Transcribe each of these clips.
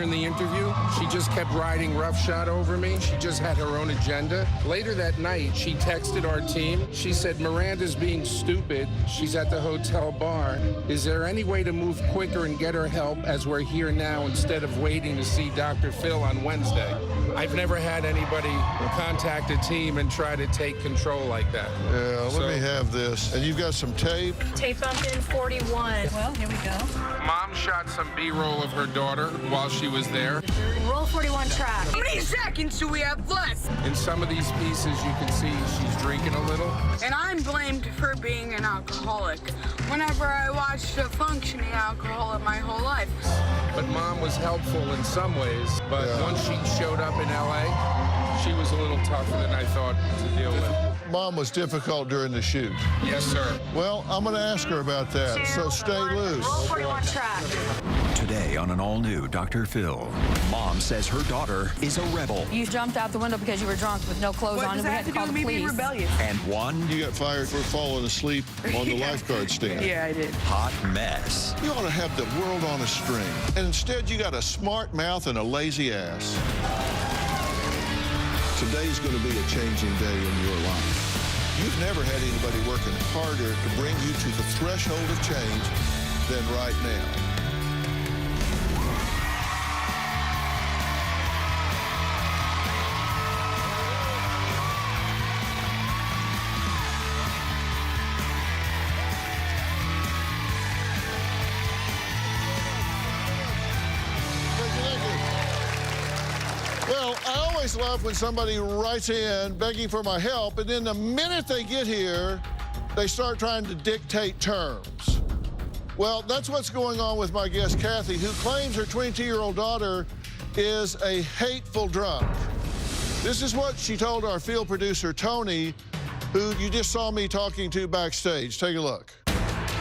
In the interview, she just kept riding roughshod over me. She just had her own agenda. Later that night, she texted our team. She said, Miranda's being stupid. She's at the hotel bar. Is there any way to move quicker and get her help as we're here now instead of waiting to see Dr. Phil on Wednesday? I've never had anybody contact a team and try to take control like that. Yeah, let me have this. And you've got some tape? Tape bumped in 41. Well, here we go. Mom shot some B-roll of her daughter while she was there. Roll 41 track. How many seconds do we have left? In some of these pieces, you can see she's drinking a little. And I'm blamed for being an alcoholic whenever I watched a functioning alcoholic my whole life. But Mom was helpful in some ways. But once she showed up in LA, she was a little tougher than I thought to deal with. Mom was difficult during the shoot. Yes, sir. Well, I'm going to ask her about that, so stay loose. Roll 41 track. Today on an all-new Dr. Phil, Mom says her daughter is a rebel. You jumped out the window because you were drunk with no clothes on and we had to call the police. Rebellious? And one You got fired for falling asleep on the lifeguard stand. Yeah, I did. hot mess. You ought to have the world on a string. And instead, you got a smart mouth and a lazy ass. Today's going to be a changing day in your life. You've never had anybody working harder to bring you to the threshold of change than right now. Well, I always love when somebody writes in begging for my help, and then the minute they get here, they start trying to dictate terms. Well, that's what's going on with my guest, Kathy, who claims her 22-year-old daughter is a hateful drunk. This is what she told our field producer, Tony, who you just saw me talking to backstage. Take a look.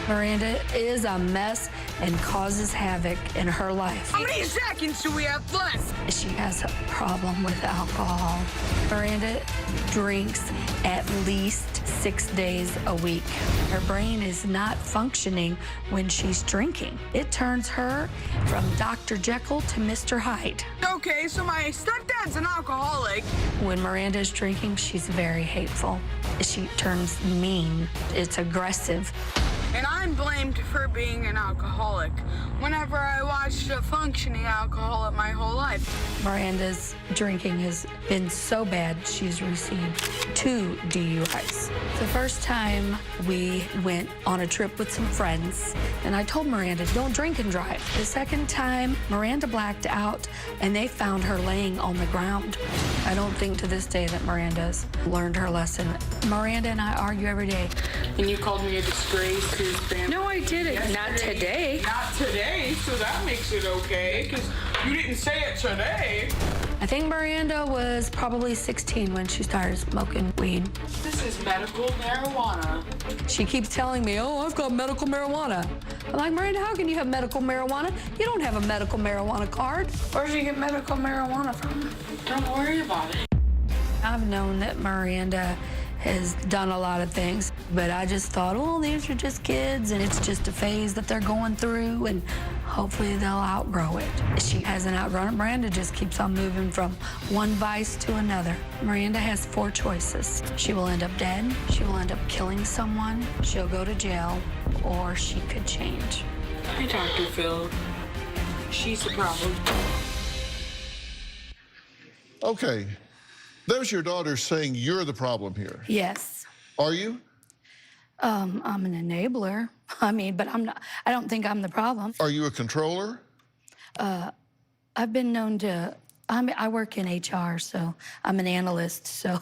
Miranda is a mess and causes havoc in her life. How many seconds do we have left? She has a problem with alcohol. Miranda drinks at least 6 days a week. Her brain is not functioning when she's drinking. It turns her from Dr. Jekyll to Mr. Hyde. Okay, so my stepdad's an alcoholic. When Miranda is drinking, she's very hateful. She turns mean. It's aggressive. And I'm blamed for being an alcoholic whenever I watched a functioning alcoholic my whole life. Miranda's drinking has been so bad, she's received 2 DWIs. The first time we went on a trip with some friends, and I told Miranda, don't drink and drive. The second time, Miranda blacked out, and they found her laying on the ground. I don't think to this day that Miranda's learned her lesson. Miranda and I argue every day. And you called me a disgrace to his family. No, I didn't. Not today. Not today, so that makes it okay, because you didn't say it today. I think Miranda was probably 16 when she started smoking weed. This is medical marijuana. She keeps telling me, oh, I've got medical marijuana. I'm like, Miranda, how can you have medical marijuana? You don't have a medical marijuana card. Where did you get medical marijuana from? Don't worry about it. I've known that Miranda has done a lot of things, but I just thought, oh, these are just kids, and it's just a phase that they're going through, and hopefully they'll outgrow it. She hasn't outgrown it. Miranda just keeps on moving from one vice to another. Miranda has 4 choices. She will end up dead, she will end up killing someone, she'll go to jail, or she could change. Hi, Dr. Phil. She's the problem. Okay, there's your daughter saying you're the problem here. Yes. Are you? I'm an enabler. I mean, but I'm not, I don't think I'm the problem. Are you a controller? I've been known to, I work in HR, so I'm an analyst. So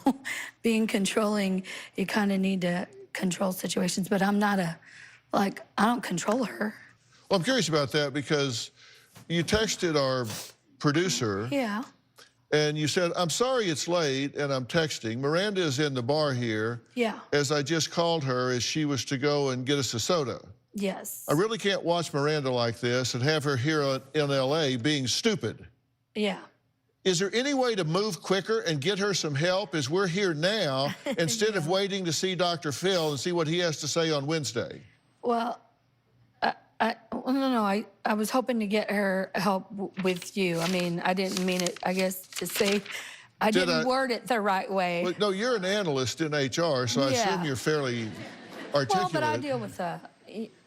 being controlling, you kind of need to control situations, but I'm not I don't control her. Well, I'm curious about that because you texted our producer. Yeah. And you said, I'm sorry it's late and I'm texting. Miranda is in the bar here. Yeah. As I just called her as she was to go and get us a soda. Yes. I really can't watch Miranda like this and have her here in LA being stupid. Yeah. Is there any way to move quicker and get her some help as we're here now instead of waiting to see Dr. Phil and see what he has to say on Wednesday? Well, Oh, no. I was hoping to get her help with you. I mean, I didn't mean it, I guess, to say, I didn't word it the right way. Well, no, you're an analyst in HR, so I assume you're fairly articulate. Well, but I deal with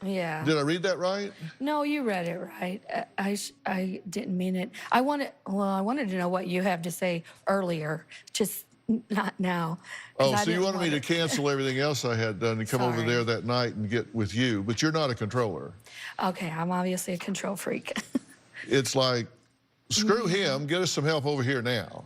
yeah. Did I read that right? No, you read it right. I didn't mean it. I wanted to know what you have to say earlier, just not now. Oh, so you wanted me to cancel everything else I had done and come over there that night and get with you, but you're not a controller. Okay, I'm obviously a control freak. It's like, screw him, get us some help over here now.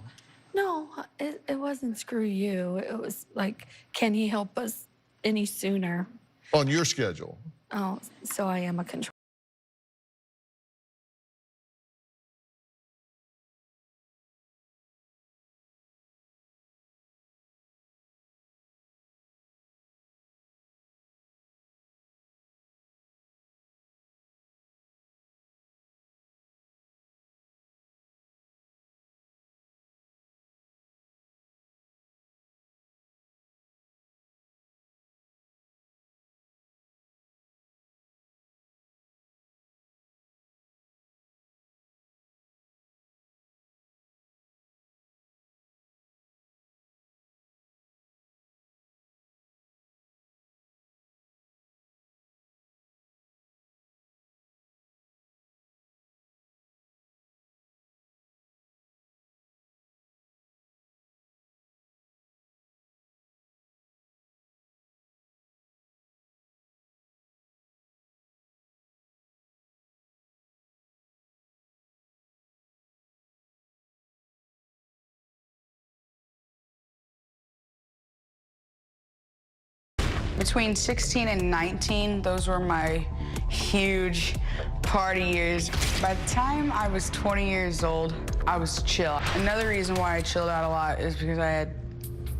No, it wasn't screw you. It was like, can he help us any sooner? On your schedule. Oh, so I am a control. Between 16 and 19, those were my huge party years. By the time I was 20 years old, I was chill. Another reason why I chilled out a lot is because I had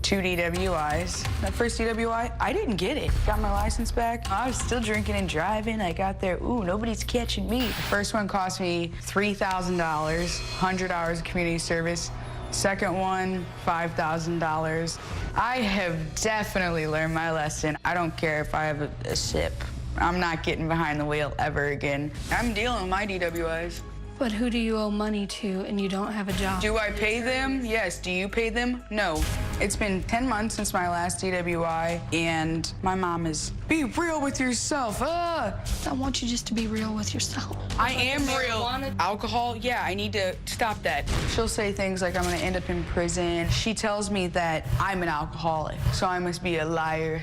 2 DWIs. That first DWI, I didn't get it. Got my license back. I was still drinking and driving. I got there, ooh, nobody's catching me. The first one cost me $3,000, 100 hours of community service. Second one, $5,000. I have definitely learned my lesson. I don't care if I have a sip. I'm not getting behind the wheel ever again. I'm dealing with my DWIs. But who do you owe money to and you don't have a job? Do I pay them? Yes. Do you pay them? No. It's been 10 months since my last DWI, and my mom is, be real with yourself. I want you just to be real with yourself. I am real. Alcohol, yeah, I need to stop that. She'll say things like I'm gonna end up in prison. She tells me that I'm an alcoholic, so I must be a liar.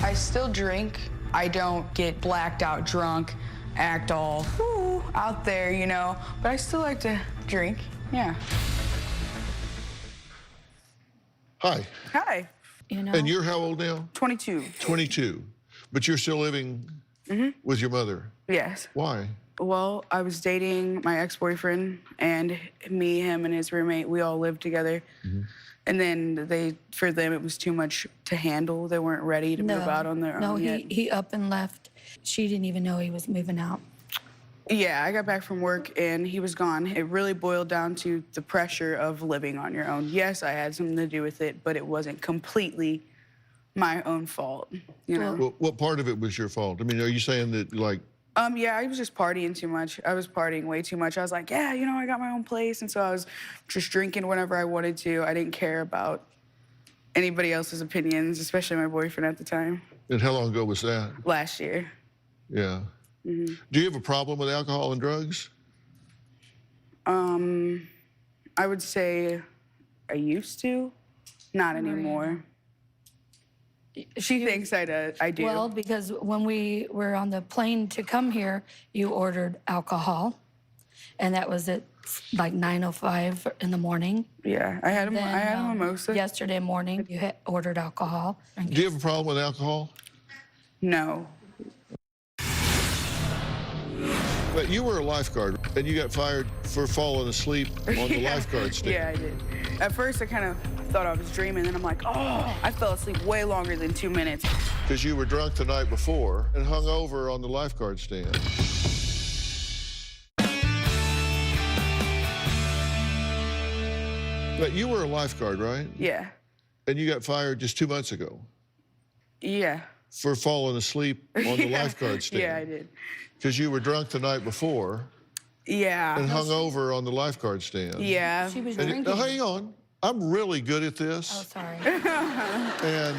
I still drink. I don't get blacked out drunk, act all out there, you know, but I still like to drink, yeah. Hi. Hi. You know? And you're how old now? 22. 22. But you're still living with your mother? Yes. Why? Well, I was dating my ex-boyfriend, and me, him, and his roommate, we all lived together. And then for them, it was too much to handle. They weren't ready to move out on their own yet. No, he up and left. She didn't even know he was moving out. Yeah, I got back from work and he was gone. It really boiled down to the pressure of living on your own. Yes, I had something to do with it, but it wasn't completely my own fault, you know? Well, what part of it was your fault? I mean, are you saying that, like... Yeah, I was just partying too much. I was partying way too much. I was like, yeah, you know, I got my own place. And so I was just drinking whenever I wanted to. I didn't care about anybody else's opinions, especially my boyfriend at the time. And how long ago was that? Last year. Yeah. Do you have a problem with alcohol and drugs? I would say I used to, not anymore. She thinks I do. Well, because when we were on the plane to come here, you ordered alcohol, and that was at like 9:05 in the morning. Yeah, I had a mimosa. Yesterday morning, you had ordered alcohol. Do you have a problem with alcohol? No. But you were a lifeguard, and you got fired for falling asleep on the lifeguard stand. Yeah, I did. At first, I kind of thought I was dreaming, and I'm like, oh, I fell asleep way longer than 2 minutes. Because you were drunk the night before and hung over on the lifeguard stand. But you were a lifeguard, right? Yeah. And you got fired just 2 months ago. Yeah. for falling asleep on the lifeguard stand. Yeah, I did. Because you were drunk the night before Yeah. and hung over on the lifeguard stand. Yeah. She was And drinking. now, hang on. I'm really good at Oh, this. sorry. And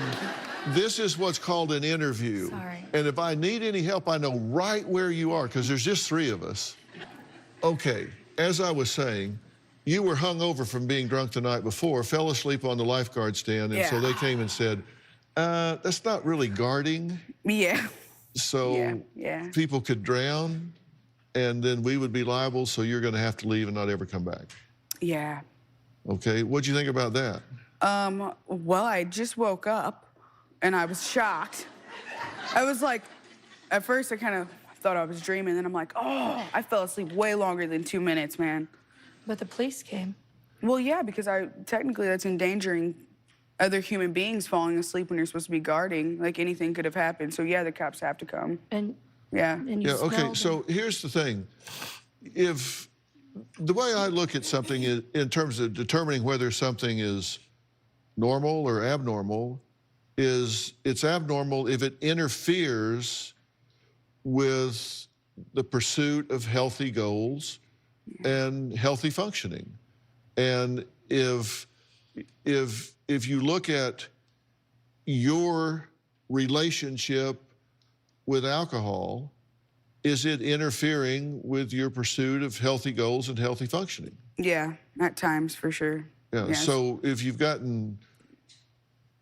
this is what's called an interview. Sorry. And if I need any help, I know right where you are, because there's just 3 of us. Okay, as I was saying, you were hung over from being drunk the night before, fell asleep on the lifeguard stand, and so they came and said, that's not really guarding. Yeah. So Yeah. people could drown, and then we would be liable, so you're going to have to leave and not ever come back. Yeah. Okay, what'd you think about that? Well, I just woke up and I was shocked. I was like, at first I kind of thought I was dreaming, then I'm like, oh, I fell asleep way longer than 2 minutes, man. But the police came. Well, yeah, because technically that's endangering other human beings falling asleep when you're supposed to be guarding. Like anything could have happened. So yeah, the cops have to come. And Yeah. and you Yeah, okay, smelled so here's the thing. If the way I look at something is, in terms of determining whether something is normal or abnormal, is it's abnormal if it interferes with the pursuit of healthy goals and healthy functioning. And if you look at your relationship with alcohol, is it interfering with your pursuit of healthy goals and healthy functioning? Yeah, at times for sure. Yeah, Yes. so if you've gotten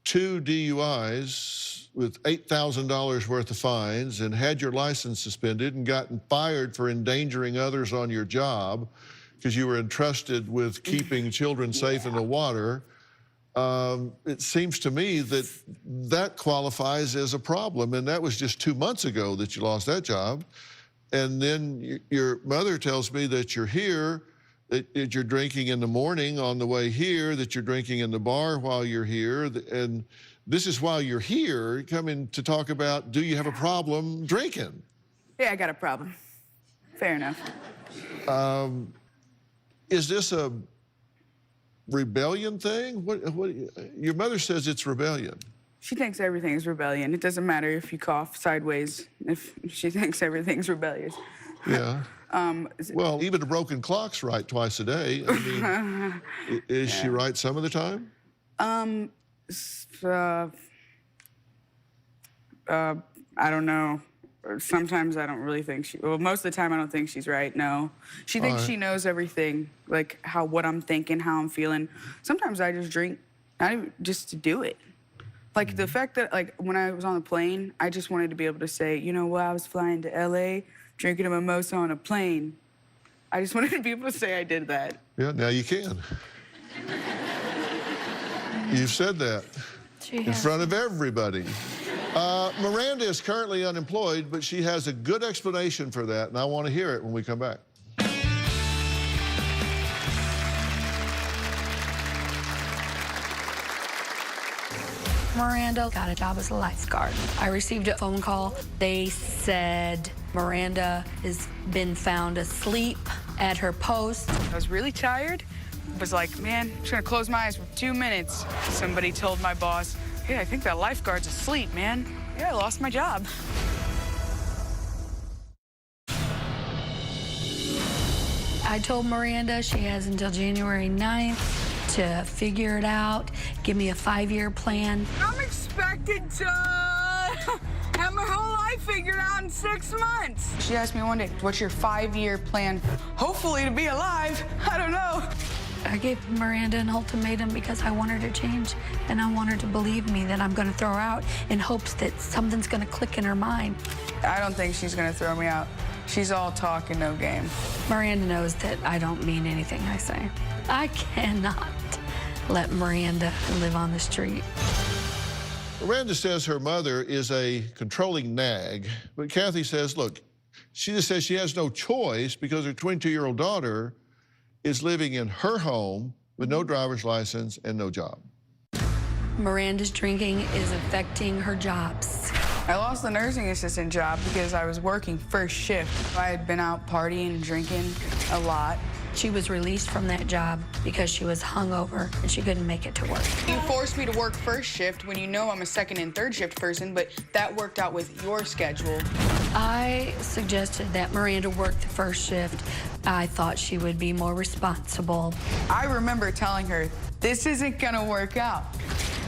2 DUIs with $8,000 worth of fines and had your license suspended and gotten fired for endangering others on your job because you were entrusted with keeping children safe in the water, it seems to me that that qualifies as a problem. And that was just 2 months ago that you lost that job. And then your mother tells me that you're here, that you're drinking in the morning on the way here, that you're drinking in the bar while you're here. And this is why you're here, coming to talk about, do you have a problem drinking? Yeah, I got a problem. Fair enough. Is this a rebellion thing? What your mother says it's rebellion. She thinks everything is rebellion. It doesn't matter if you cough sideways, if she thinks everything's rebellious. Yeah. Well, even a broken clock's right twice a day. I mean, is she right some of the time? I don't know. Sometimes I don't really think well, most of the time I don't think she's right, no. She thinks she knows everything, like what I'm thinking, how I'm feeling. Sometimes I just drink, not even just to do it. Like the fact that, like, when I was on the plane, I just wanted to be able to say, you know what, I was flying to LA, drinking a mimosa on a plane. I just wanted to be able to say I did that. Yeah, now you can. You've said that in front of everybody. Miranda is currently unemployed, but she has a good explanation for that, and I want to hear it when we come back. Miranda got a job as a lifeguard. I received a phone call. They said Miranda has been found asleep at her post. I was really tired. I was like, man, I'm just gonna close my eyes for 2 minutes. Somebody told my boss, hey, I think that lifeguard's asleep, man. Yeah, I lost my job. I told Miranda she has until January 9th to figure it out, give me a 5-year plan. I'm expected to have my whole life figured out in 6 months. She asked me one day, what's your 5-year plan? Hopefully to be alive. I don't know. I gave Miranda an ultimatum because I want her to change, and I want her to believe me that I'm going to throw her out in hopes that something's going to click in her mind. I don't think she's gonna throw me out. She's all talk and no game. Miranda knows that I don't mean anything I say. I cannot let Miranda live on the street. Miranda says her mother is a controlling nag, but Kathy says, look, she just says she has no choice because her 22-year-old daughter is living in her home with no driver's license and no job. Miranda's drinking is affecting her jobs. I lost the nursing assistant job because I was working first shift. I had been out partying and drinking a lot, She was released from that job because she was hungover and she couldn't make it to work. You forced me to work first shift when you know I'm a second and third shift person, but that worked out with your schedule. I suggested that Miranda work the first shift. I thought she would be more responsible. I remember telling her, this isn't gonna work out.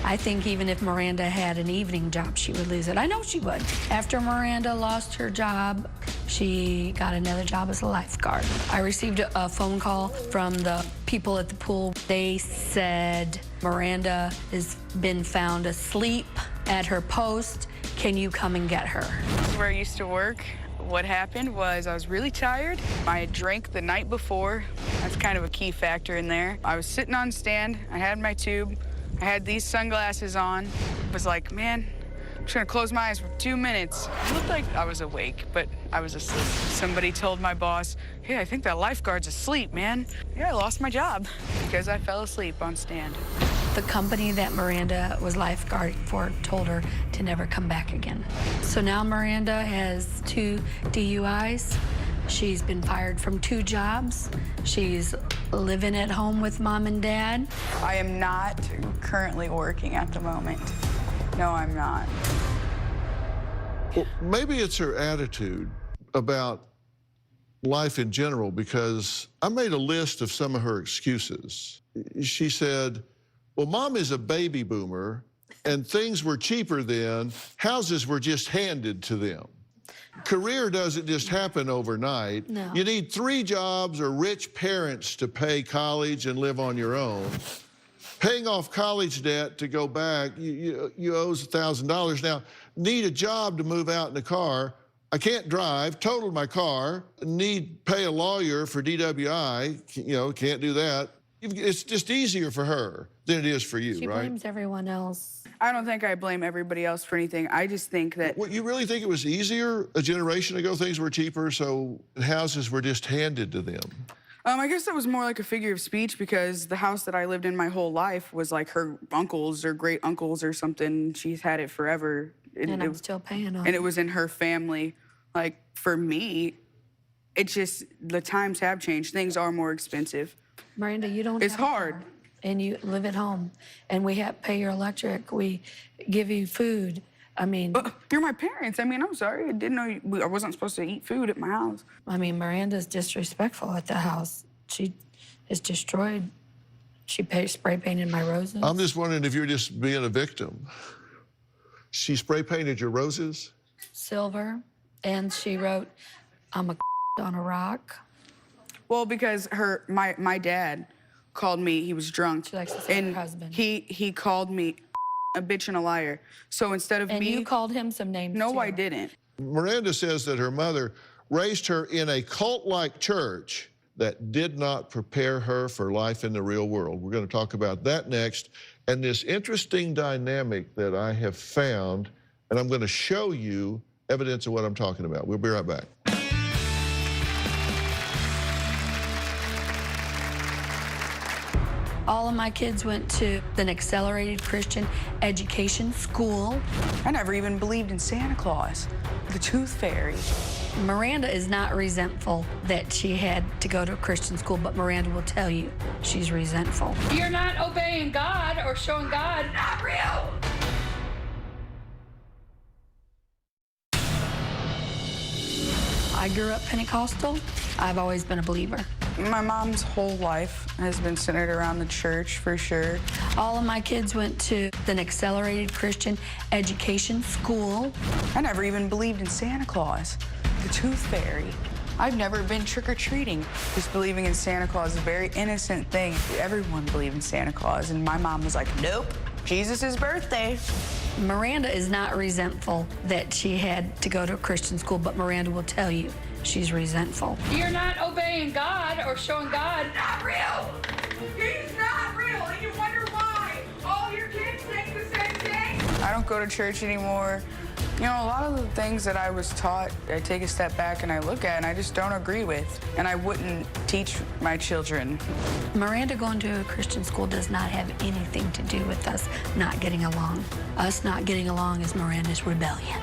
I think even if Miranda had an evening job, she would lose it. I know she would. After Miranda lost her job, she got another job as a lifeguard. I received a phone call from the people at the pool. They said, Miranda has been found asleep at her post. Can you come and get her? This is where I used to work. What happened was I was really tired. I had drank the night before. That's kind of a key factor in there. I was sitting on stand. I had my tube. I had these sunglasses on. I was like, man, I'm just gonna close my eyes for 2 minutes. It looked like I was awake, but I was asleep. Somebody told my boss, hey, I think that lifeguard's asleep, man. Yeah, I lost my job because I fell asleep on stand. The company that Miranda was lifeguarding for told her to never come back again. So now Miranda has 2 DUIs. She's been fired from 2 jobs. She's living at home with mom and dad. I am not currently working at the moment. No, I'm not. Well, maybe it's her attitude about life in general, because I made a list of some of her excuses. She said, well, mom is a baby boomer, and things were cheaper then. Houses were just handed to them. Career doesn't just happen overnight. No. You need 3 jobs or rich parents to pay college and live on your own. Paying off college debt to go back, you owe $1,000. Now, need a job to move out in a car. I can't drive, totaled my car, pay a lawyer for DWI, can't do that. It's just easier for her than it is for you, She right? blames everyone else. I don't think I blame everybody else for anything. I just think that What, you really think it was easier a generation ago? Things were cheaper, so houses were just handed to them. I guess that was more like a figure of speech, because the house that I lived in my whole life was like her uncles or great uncles or something. She's had it forever. And I'm still paying on And it was in her family. Like, for me, it's just the times have changed. Things are more expensive. Miranda, you don't It's have a hard. car, and you live at home, and we have pay your electric. We give you food. I mean, You're my parents. I mean, I'm sorry. I didn't know I wasn't supposed to eat food at my house. Miranda's disrespectful at the house. She is destroyed. She spray painted my roses. I'm just wondering if you're just being a victim. She spray painted your roses? Silver, and she wrote, I'm a on a rock. Well, because my dad called me. He was drunk. She likes to say and her husband. He called me a bitch and a liar. So instead of And me, you called him some names, no, too. I didn't. Miranda says that her mother raised her in a cult-like church that did not prepare her for life in the real world. We're going to talk about that next, and this interesting dynamic that I have found, and I'm going to show you evidence of what I'm talking about. We'll be right back. All of my kids went to an accelerated Christian education school. I never even believed in Santa Claus, the tooth fairy. Miranda is not resentful that she had to go to a Christian school, but Miranda will tell you she's resentful. You're not obeying God or showing God. Not real. I grew up Pentecostal. I've always been a believer. My mom's whole life has been centered around the church, for sure. All of my kids went to an accelerated Christian education school. I never even believed in Santa Claus, the tooth fairy. I've never been trick-or-treating. Just believing in Santa Claus is a very innocent thing. Everyone believed in Santa Claus, and my mom was like, nope, Jesus' birthday. Miranda is not resentful that she had to go to a Christian school, but Miranda will tell you she's resentful. You're not obeying God or showing God. Not real. He's not real, and you wonder why. All your kids think the same thing. I don't go to church anymore. You know, a lot of the things that I was taught, I take a step back and I look at and I just don't agree with. And I wouldn't teach my children. Miranda going to a Christian school does not have anything to do with us not getting along. Us not getting along is Miranda's rebellion.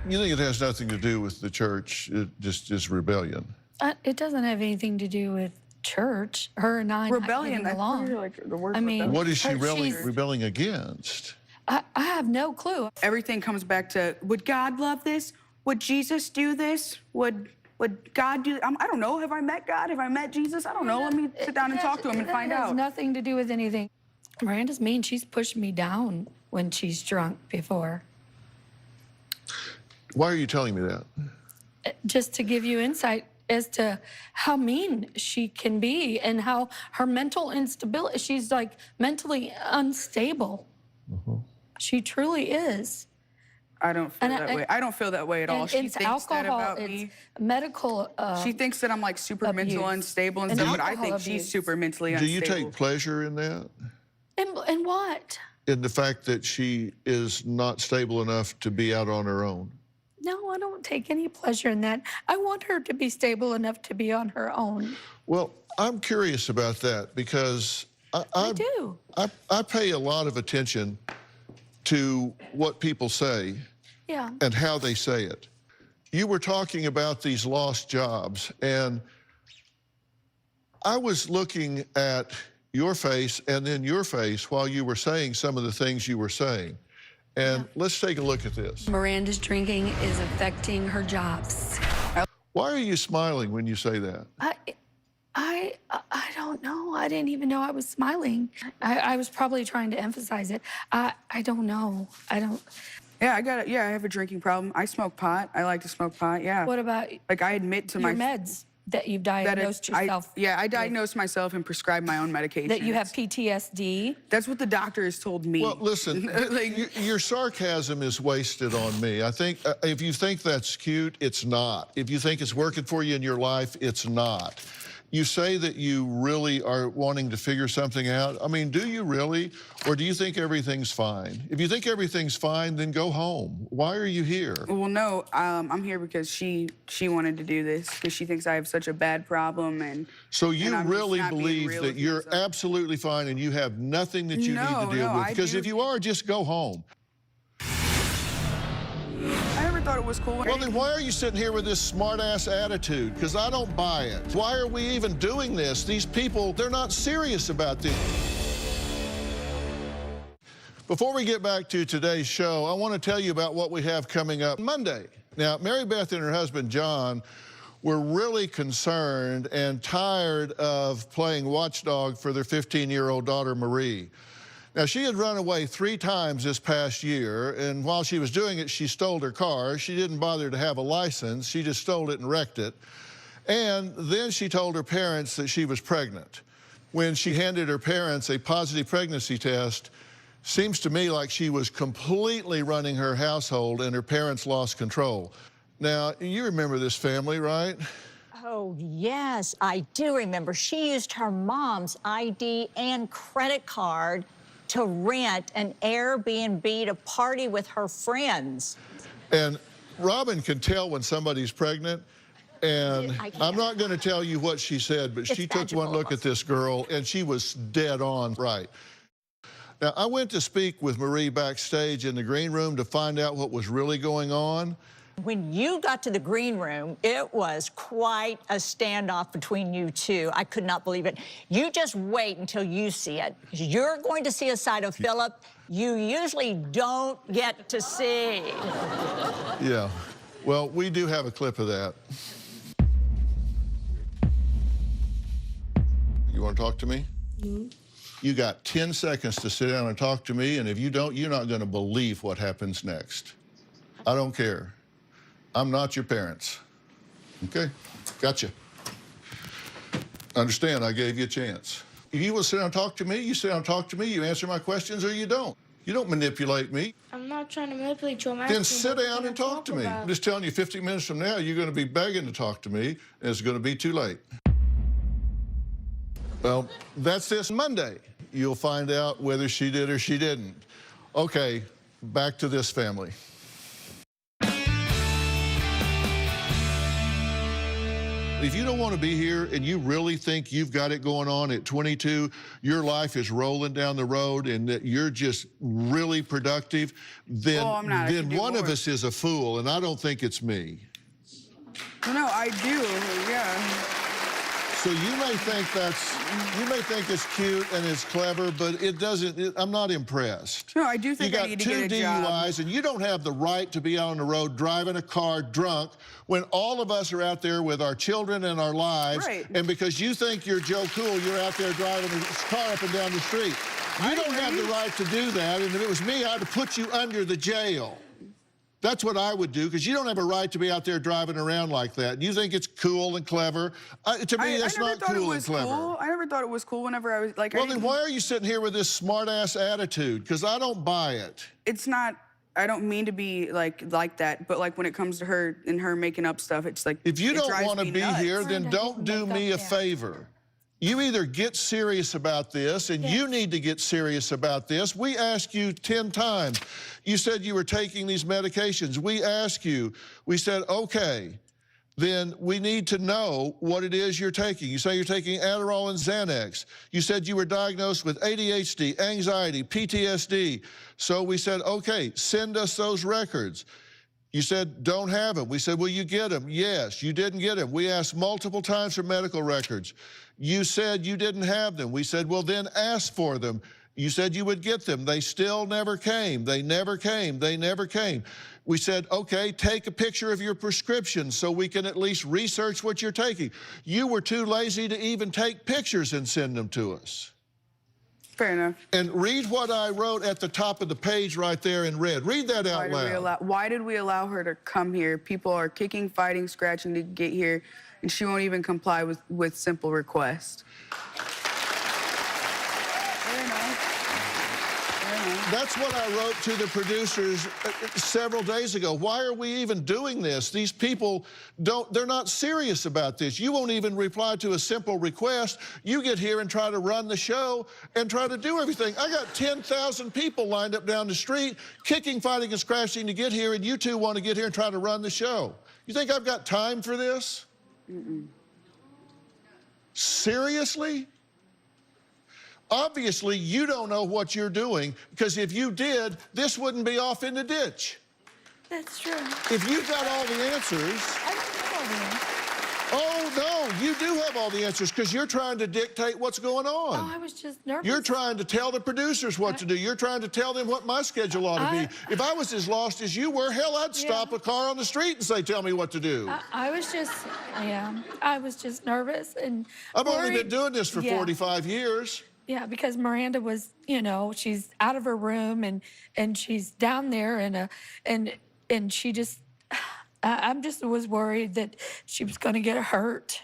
You think it has nothing to do with the church, just rebellion? It doesn't have anything to do with church. Her and I Rebellion. not getting along. Like the word I mean, What is she she's- rebelling against? I have no clue. Everything comes back to, would God love this? Would Jesus do this? Would God do? I don't know. Have I met God? Have I met Jesus? I don't know. Let me sit down and talk to him and find It has out. nothing to do with anything. Miranda's mean. She's pushed me down when she's drunk before. Why are you telling me that? Just to give you insight as to how mean she can be and how her mental instability, she's like mentally unstable. She truly is. I don't feel that way. I don't feel that way at all. And She it's thinks that alcohol, about it's me. medical. She thinks that I'm like super mental abuse. unstable and And stuff, but I alcohol think she's abuse. super mentally Do unstable. you take pleasure in that? And what? In the fact that she is not stable enough to be out on her own? No, I don't take any pleasure in that. I want her to be stable enough to be on her own. Well, I'm curious about that because I do. I pay a lot of attention to what people say Yeah. and how they say it. You were talking about these lost jobs, and I was looking at your face and then your face while you were saying some of the things you were saying. And let's take a look at this. Miranda's drinking is affecting her jobs. Why are you smiling when you say that? I don't know. I didn't even know I was smiling. I was probably trying to emphasize it. I don't know. I don't. Yeah, I have a drinking problem. I smoke pot. I like to smoke pot, yeah. What about Like, I admit to your my... meds that you've diagnosed yourself? I diagnosed myself and prescribed my own medication. That you have PTSD? That's what the doctor has told me. Well, listen, your sarcasm is wasted on me. I think if you think that's cute, it's not. If you think it's working for you in your life, it's not. You say that you really are wanting to figure something out. I mean, do you really? Or do you think everything's fine? If you think everything's fine, then go home. Why are you here? Well, no, I'm here because she wanted to do this because she thinks I have such a bad problem and... So you and I'm just really not being believe real that with you're myself. absolutely fine and you have nothing that you need to deal with? I Because do. if you are, just go home. I never thought it was cool. Well, then why are you sitting here with this smart-ass attitude? Because I don't buy it. Why are we even doing this? These people, they're not serious about this. Before we get back to today's show, I want to tell you about what we have coming up Monday. Now, Mary Beth and her husband, John, were really concerned and tired of playing watchdog for their 15-year-old daughter, Marie. Now, she had run away 3 times this past year, and while she was doing it, she stole her car. She didn't bother to have a license. She just stole it and wrecked it. And then she told her parents that she was pregnant. When she handed her parents a positive pregnancy test, seems to me like she was completely running her household and her parents lost control. Now, you remember this family, right? Oh, yes, I do remember. She used her mom's ID and credit card to rent an Airbnb to party with her friends. And Robin can tell when somebody's pregnant, and I'm not going to tell you what she said, but she took one look at this girl, and she was dead on right. Now, I went to speak with Marie backstage in the green room to find out what was really going on. When you got to the green room, it was quite a standoff between you two. I could not believe it. You just wait until you see it. You're going to see a side of Philip you usually don't get to see. Yeah. Well, we do have a clip of that. You want to talk to me? Mm-hmm. You got 10 seconds to sit down and talk to me, and if you don't, you're not going to believe what happens next. I don't care. I'm not your parents. Okay? Gotcha. Understand, I gave you a chance. If you will sit down and talk to me, you sit down and talk to me, you answer my questions, or you don't. You don't manipulate me. I'm not trying to manipulate you. I'm Then asking sit what down we're and gonna talk to me. about. I'm just telling you, 15 minutes from now, you're going to be begging to talk to me, and it's going to be too late. Well, that's this Monday. You'll find out whether she did or she didn't. Okay, back to this family. If you don't want to be here and you really think you've got it going on at 22, your life is rolling down the road and that you're just really productive, then, Oh, I'm not. I then can do one of more. us is a fool, and I don't think it's me. No, I do, yeah. So you may think it's cute and it's clever, but it doesn't. I'm not impressed. No, I do think I need to get a job. You got 2 DUIs, and you don't have the right to be out on the road driving a car drunk when all of us are out there with our children and our lives. Right. And because you think you're Joe Cool, you're out there driving a car up and down the street. You don't have the right to do that. And if it was me, I'd have put you under the jail. That's what I would do, because you don't have a right to be out there driving around like that. You think it's cool and clever. To me, that's not cool and clever. I never thought it was cool whenever I was like... Well, then why are you sitting here with this smart-ass attitude? Because I don't buy it. It's not... I don't mean to be like that, but like when it comes to her and her making up stuff, it's like... If you don't want to be here, then don't do me a favor. You either get serious about this, and you need to get serious about this. We asked you 10 times. You said you were taking these medications. We asked you. We said, okay, then we need to know what it is you're taking. You say you're taking Adderall and Xanax. You said you were diagnosed with ADHD, anxiety, PTSD. So we said, okay, send us those records. You said, don't have them. We said, will you get them? Yes, you didn't get them. We asked multiple times for medical records. You said you didn't have them. We said, well, then ask for them. You said you would get them. They still never came. They never came. They never came. We said, okay, take a picture of your prescription so we can at least research what you're taking. You were too lazy to even take pictures and send them to us. Fair enough. And read what I wrote at the top of the page right there in red. Read that out loud. Why did we allow her to come here? People are kicking, fighting, scratching to get here, and she won't even comply with simple requests. That's what I wrote to the producers several days ago. Why are we even doing this? These people they're not serious about this. You won't even reply to a simple request. You get here and try to run the show and try to do everything. I got 10,000 people lined up down the street, kicking, fighting, and scratching to get here, and you two want to get here and try to run the show. You think I've got time for this? Seriously? Obviously, you don't know what you're doing, because if you did, this wouldn't be off in the ditch. That's true. If you've got all the answers... I don't know all the answers. Oh, no, you do have all the answers, because you're trying to dictate what's going on. Oh, I was just nervous. You're trying to tell the producers what to do. You're trying to tell them what my schedule ought to be. If I was as lost as you were, hell, I'd stop a car on the street and say, tell me what to do. I was just, I was just nervous and I've only been doing this for 45 years. Yeah, because Miranda was, she's out of her room and she's down there and she just, I'm just was worried that she was going to get hurt.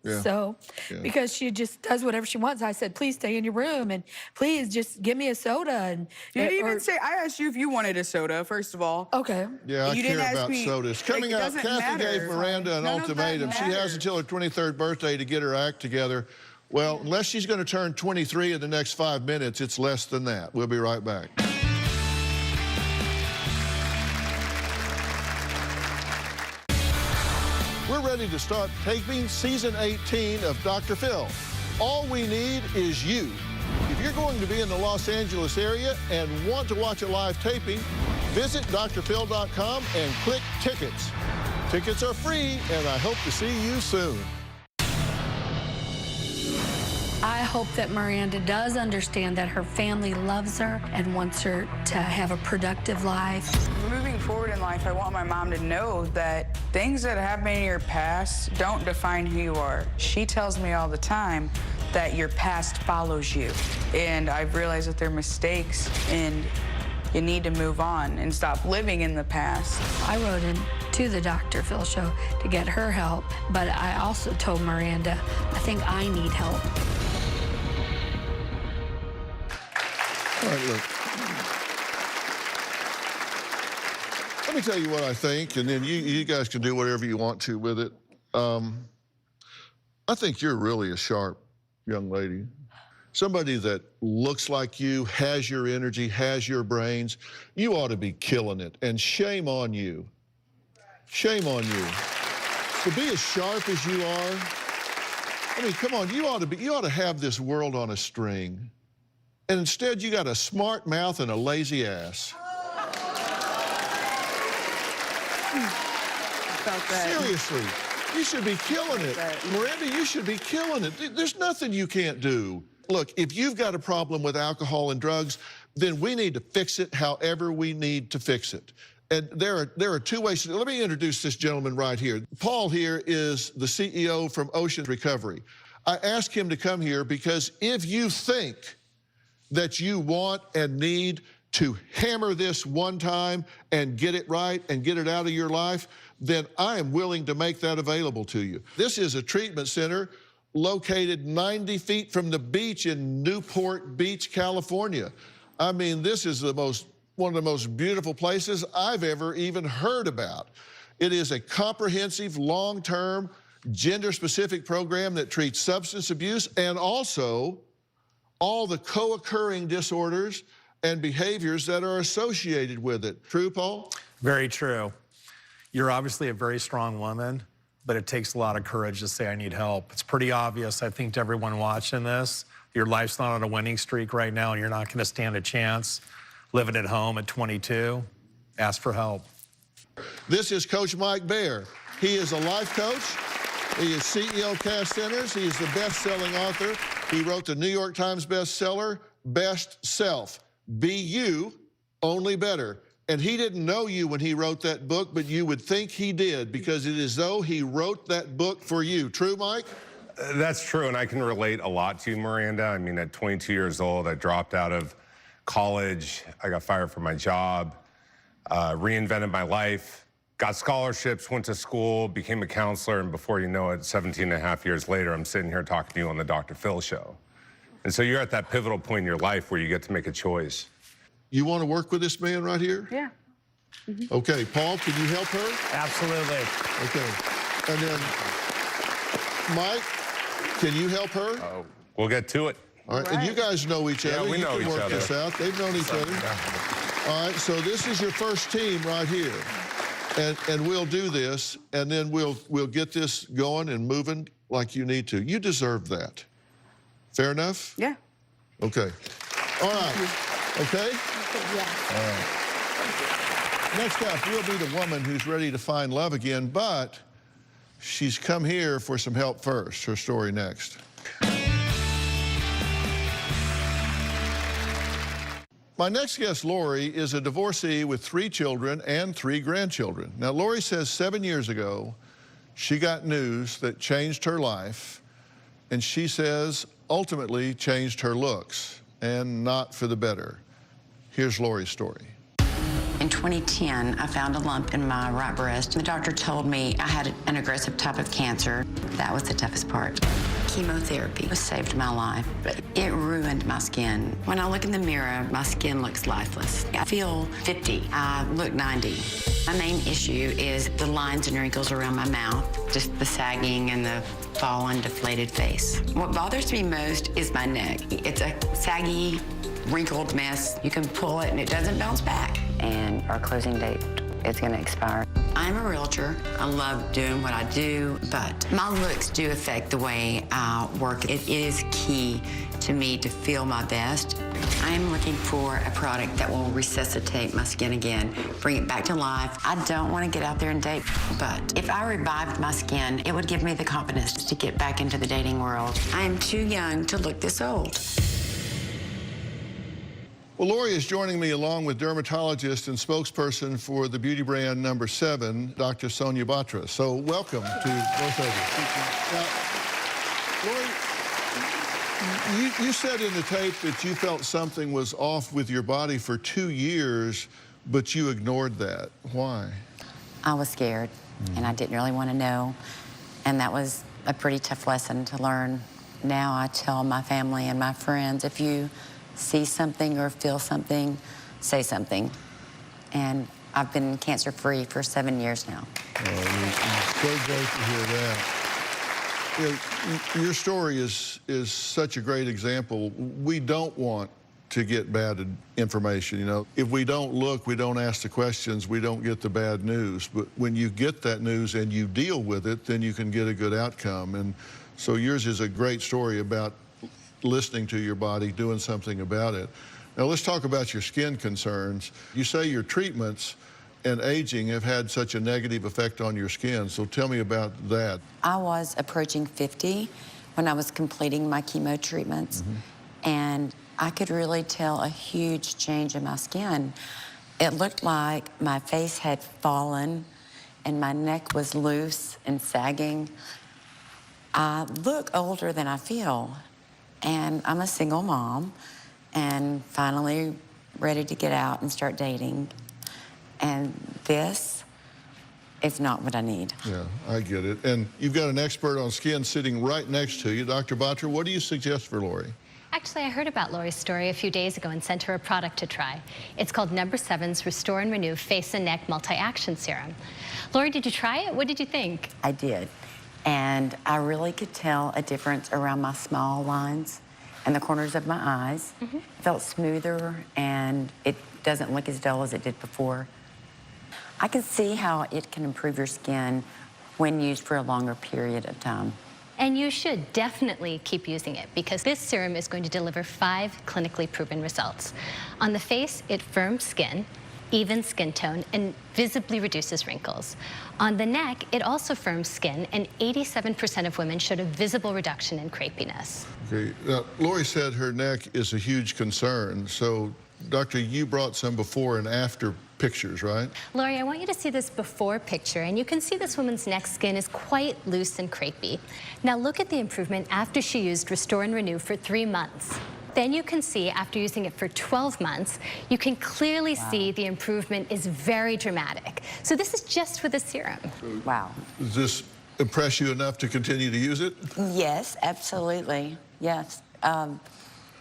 Yeah. So, because she just does whatever she wants. I said, please stay in your room and please just give me a soda. And you didn't even say, I asked you if you wanted a soda, first of all. Okay. Yeah, I care about sodas. Coming up, Kathy gave Miranda an ultimatum. She has until her 23rd birthday to get her act together. Well, unless she's going to turn 23 in the next 5 minutes, it's less than that. We'll be right back. We're ready to start taping season 18 of Dr. Phil. All we need is you. If you're going to be in the Los Angeles area and want to watch a live taping, visit drphil.com and click tickets. Tickets are free, and I hope to see you soon. I hope that Miranda does understand that her family loves her and wants her to have a productive life. Moving forward in life, I want my mom to know that things that happened in your past don't define who you are. She tells me all the time that your past follows you. And I've realized that they're mistakes and you need to move on and stop living in the past. I wrote in to the Dr. Phil show to get her help, but I also told Miranda, I think I need help. All right, look. Let me tell you what I think, and then you guys can do whatever you want to with it. I think you're really a sharp young lady. Somebody that looks like you, has your energy, has your brains. You ought to be killing it, and shame on you. Shame on you. To be as sharp as you are, I mean, come on, you ought to have this world on a string. And instead, you got a smart mouth and a lazy ass. Seriously. You should be killing it. Miranda, you should be killing it. There's nothing you can't do. Look, if you've got a problem with alcohol and drugs, then we need to fix it however we need to fix it. And there are two ways. Let me introduce this gentleman right here. Paul here is the CEO from Ocean Recovery. I asked him to come here because if you think that you want and need to hammer this one time and get it right and get it out of your life, then I am willing to make that available to you. This is a treatment center located 90 feet from the beach in Newport Beach, California. I mean, this is one of the most beautiful places I've ever even heard about. It is a comprehensive, long-term, gender-specific program that treats substance abuse and also all the co-occurring disorders and behaviors that are associated with it. True, Paul? Very true. You're obviously a very strong woman, but it takes a lot of courage to say, I need help. It's pretty obvious, I think, to everyone watching this. Your life's not on a winning streak right now, and you're not going to stand a chance living at home at 22. Ask for help. This is Coach Mike Baer. He is a life coach. He is CEO Cast Centers. He is the best-selling author. He wrote the New York Times bestseller, Best Self. Be you, only better. And he didn't know you when he wrote that book, but you would think he did because it is though he wrote that book for you. True, Mike? That's true, and I can relate a lot to you, Miranda. I mean, at 22 years old, I dropped out of college. I got fired from my job, reinvented my life, got scholarships, went to school, became a counselor, and before you know it, 17 and a half years later, I'm sitting here talking to you on the Dr. Phil show. And so you're at that pivotal point in your life where you get to make a choice. You want to work with this man right here? Yeah. Okay, Paul, can you help her? Absolutely. Okay. And then, Mike, can you help her? We'll get to it. All right, and you guys know each other. Yeah, we know you can each work other. this out. They've known each other. All right, so this is your first team right here. And we'll do this, and then we'll get this going and moving like you need to. You deserve that. Fair enough? Yeah. Okay. All right. Okay? Yeah. All right. Next up, we'll be the woman who's ready to find love again, but she's come here for some help first. Her story next. My next guest, Lori, is a divorcee with 3 children and 3 grandchildren. Now, Lori says 7 years ago, she got news that changed her life, and she says ultimately changed her looks, and not for the better. Here's Lori's story. In 2010, I found a lump in my right breast. The doctor told me I had an aggressive type of cancer. That was the toughest part. Chemotherapy saved my life, but it ruined my skin. When I look in the mirror, my skin looks lifeless. I feel 50. I look 90. My main issue is the lines and wrinkles around my mouth, just the sagging and the fallen, deflated face. What bothers me most is my neck. It's a saggy, wrinkled mess. You can pull it and it doesn't bounce back. And our closing date is gonna expire. I'm a realtor. I love doing what I do, but my looks do affect the way I work. It is key to me to feel my best. I am looking for a product that will resuscitate my skin again, bring it back to life. I don't want to get out there and date, but if I revived my skin, it would give me the confidence to get back into the dating world. I am too young to look this old. Well, Lori is joining me along with dermatologist and spokesperson for the beauty brand number 7, Dr. Sonia Batra. So welcome to both of you. Now, Lori, you said in the tape that you felt something was off with your body for 2 years, but you ignored that. Why? I was scared, and I didn't really want to know, and that was a pretty tough lesson to learn. Now I tell my family and my friends, if you see something or feel something, say something. And I've been cancer-free for 7 years now. Oh, it's so great to hear that. Your story is such a great example. We don't want to get bad information, you know. If we don't look, we don't ask the questions, we don't get the bad news. But when you get that news and you deal with it, then you can get a good outcome. And so yours is a great story about listening to your body, doing something about it. Now let's talk about your skin concerns. You say your treatments and aging have had such a negative effect on your skin. So tell me about that. I was approaching 50 when I was completing my chemo treatments, and I could really tell a huge change in my skin. It looked like my face had fallen and my neck was loose and sagging. I look older than I feel, and I'm a single mom and finally ready to get out and start dating. And this is not what I need. Yeah, I get it. And you've got an expert on skin sitting right next to you. Dr. Batra, what do you suggest for Lori? Actually, I heard about Lori's story a few days ago and sent her a product to try. It's called No. 7's Restore and Renew Face and Neck Multi-Action Serum. Lori, did you try it? What did you think? I did. And I really could tell a difference around my small lines and the corners of my eyes. It felt smoother, and it doesn't look as dull as it did before. I can see how it can improve your skin when used for a longer period of time. And you should definitely keep using it, because this serum is going to deliver 5 clinically proven results. On the face, it firms skin, even skin tone, and visibly reduces wrinkles. On the neck, it also firms skin, and 87% of women showed a visible reduction in crepiness. Okay. Now, Lori said her neck is a huge concern. So, Doctor, you brought some before and after pictures, right? Lori, I want you to see this before picture, and you can see this woman's neck skin is quite loose and crepey. Now look at the improvement after she used Restore and Renew for 3 months. Then you can see after using it for 12 months, you can clearly see the improvement is very dramatic. So this is just with a serum. Wow. Does this impress you enough to continue to use it? Yes, absolutely. Yes.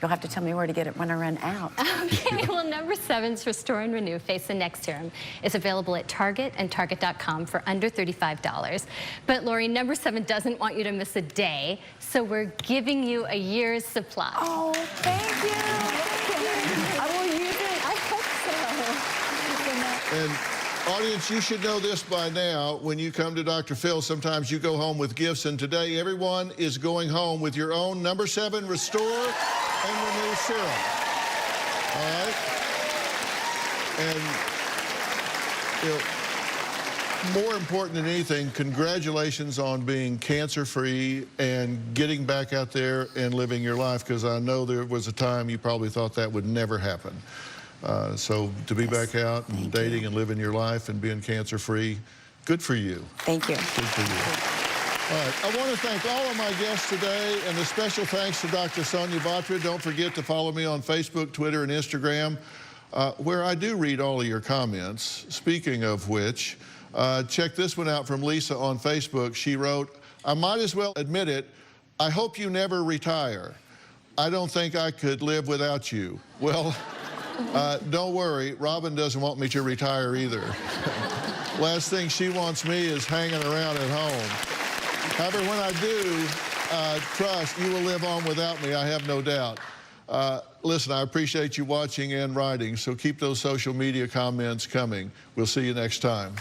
You'll have to tell me where to get it when I run out. Okay, well, No. 7's Restore and Renew Face and Neck Serum is available at Target and Target.com for under $35. But Lori, No. 7 doesn't want you to miss a day, so we're giving you a year's supply. Oh, thank you. I will use it. I hope so. And audience, you should know this by now. When you come to Dr. Phil, sometimes you go home with gifts, and today everyone is going home with your own No. 7 Restore and Renew Serum. All right? And, you know, more important than anything, congratulations on being cancer-free and getting back out there and living your life, because I know there was a time you probably thought that would never happen. So to be back out and dating and living your life and being cancer-free, good for you. Thank you. Good for you. All right, I want to thank all of my guests today, and a special thanks to Dr. Sonia Batra. Don't forget to follow me on Facebook, Twitter, and Instagram, where I do read all of your comments. Speaking of which, check this one out from Lisa on Facebook. She wrote, "I might as well admit it, I hope you never retire. I don't think I could live without you." Well, don't worry, Robin doesn't want me to retire either. Last thing she wants me is hanging around at home. However, when I do, trust, you will live on without me, I have no doubt. Listen, I appreciate you watching and writing, so keep those social media comments coming. We'll see you next time.